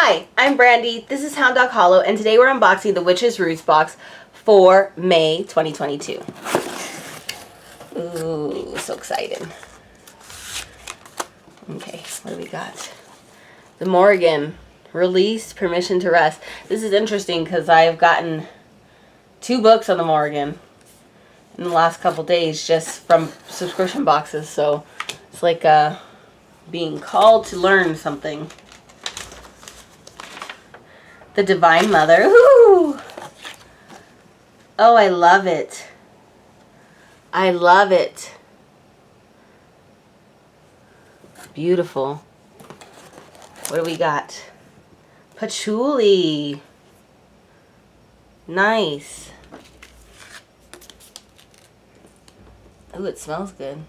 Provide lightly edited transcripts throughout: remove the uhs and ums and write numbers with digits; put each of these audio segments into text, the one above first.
Hi, I'm Brandy. This is Hound Dog Hollow, and today we're unboxing the Witch's Roots box for May 2022. Ooh, so excited. Okay, what do we got? The Morrigan, Release, Permission to Rest. This is interesting because I've gotten 2 books on the Morrigan in the last couple days just from subscription boxes, so it's like being called to learn something. The Divine Mother. Ooh. Oh, I love it. I love it. Beautiful. What do we got? Patchouli. Nice. Ooh, it smells good.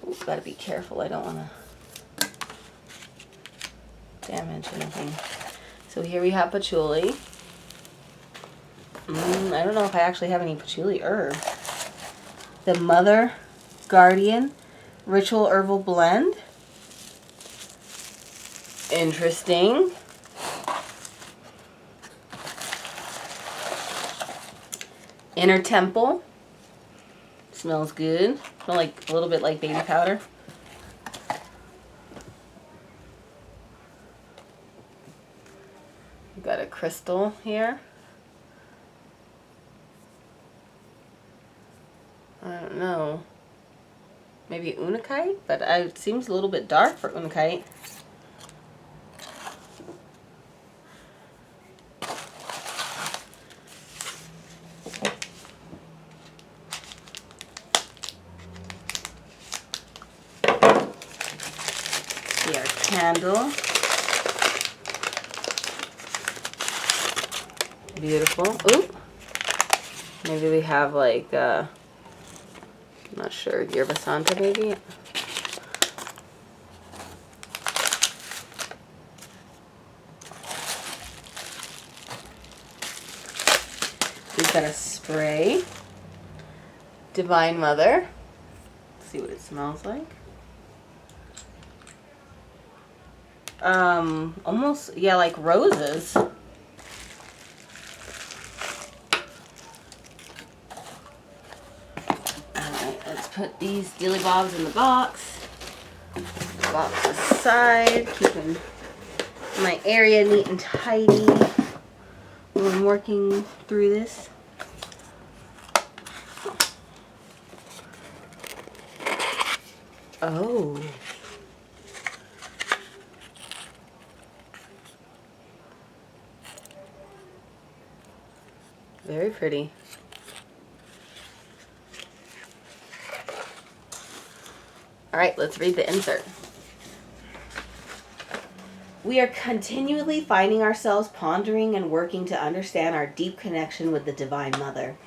Ooh, gotta be careful. I don't want to damage anything. So here we have patchouli. I don't know if I actually have any patchouli herb. The Mother Guardian Ritual Herbal Blend. Interesting. Inner Temple. Smells good. Smells like a little bit like baby powder. We've got a crystal here. I don't know. Maybe Unakite, but it seems a little bit dark for Unakite. See our candle. Beautiful. Ooh. Maybe we have like, I'm not sure, Yerba Santa maybe? We've got a spray. Divine Mother. Let's see what it smells like. Almost, yeah, like roses. Let's put these dilly bobs in the box. Box aside, keeping my area neat and tidy while I'm working through this. Oh. Very pretty. All right, let's read the insert. We are continually finding ourselves pondering and working to understand our deep connection with the Divine Mother.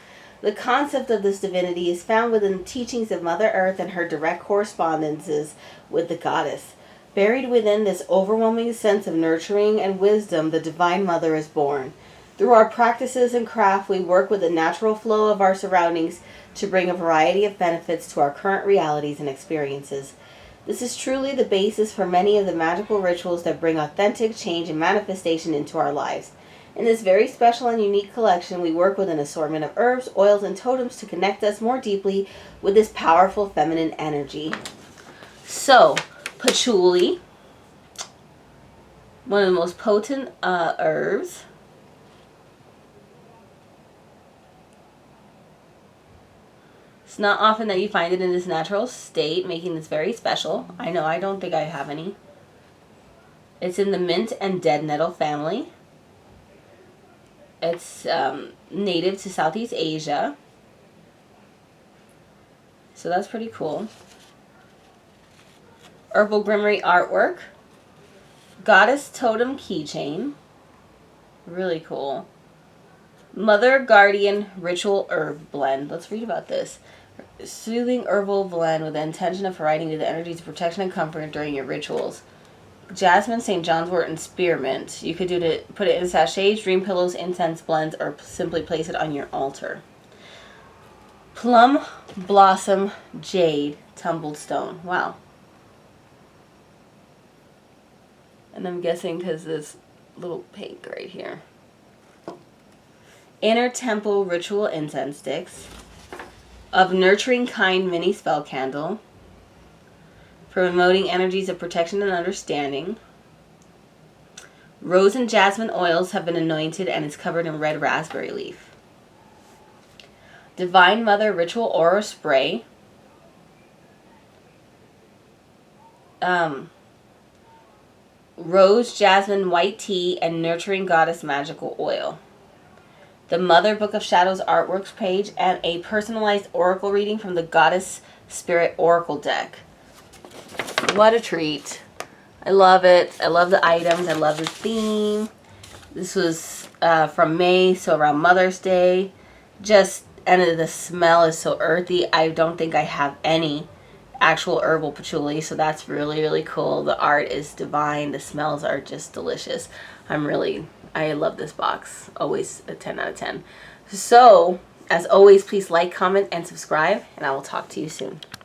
The concept of this divinity is found within the teachings of Mother Earth and her direct correspondences with the goddess. Buried within this overwhelming sense of nurturing and wisdom, the Divine Mother is born. Through our practices and craft, we work with the natural flow of our surroundings to bring a variety of benefits to our current realities and experiences. This is truly the basis for many of the magical rituals that bring authentic change and manifestation into our lives. In this very special and unique collection, we work with an assortment of herbs, oils, and totems to connect us more deeply with this powerful feminine energy. So, patchouli, one of the most potent herbs. It's not often that you find it in this natural state, making this very special. I know, I don't think I have any. It's in the mint and dead nettle family. It's native to Southeast Asia. So that's pretty cool. Herbal Grimoire artwork. Goddess Totem keychain. Really cool. Mother Guardian Ritual Herb Blend. Let's read about this. Soothing herbal blend with the intention of providing you the energies of protection and comfort during your rituals. Jasmine, St. John's wort, and spearmint. You could put it in sachets, dream pillows, incense blends, or simply place it on your altar. Plum Blossom Jade Tumbled Stone. Wow. And I'm guessing because this little pink right here. Inner Temple Ritual Incense Sticks. Of Nurturing Kind Mini Spell Candle. Promoting energies of protection and understanding. Rose and jasmine oils have been anointed and is covered in red raspberry leaf. Divine Mother Ritual Aura Spray. Rose, jasmine, white tea, and Nurturing Goddess Magical Oil. The Mother Book of Shadows artworks page, and a personalized oracle reading from the Goddess Spirit Oracle deck. What a treat. I love it. I love the items. I love the theme. This was from May, so around Mother's Day. And the smell is so earthy. I don't think I have any actual herbal patchouli, so that's really, really cool. The art is divine. The smells are just delicious. I love this box. Always a 10 out of 10. So, as always, please like, comment, and subscribe, and I will talk to you soon.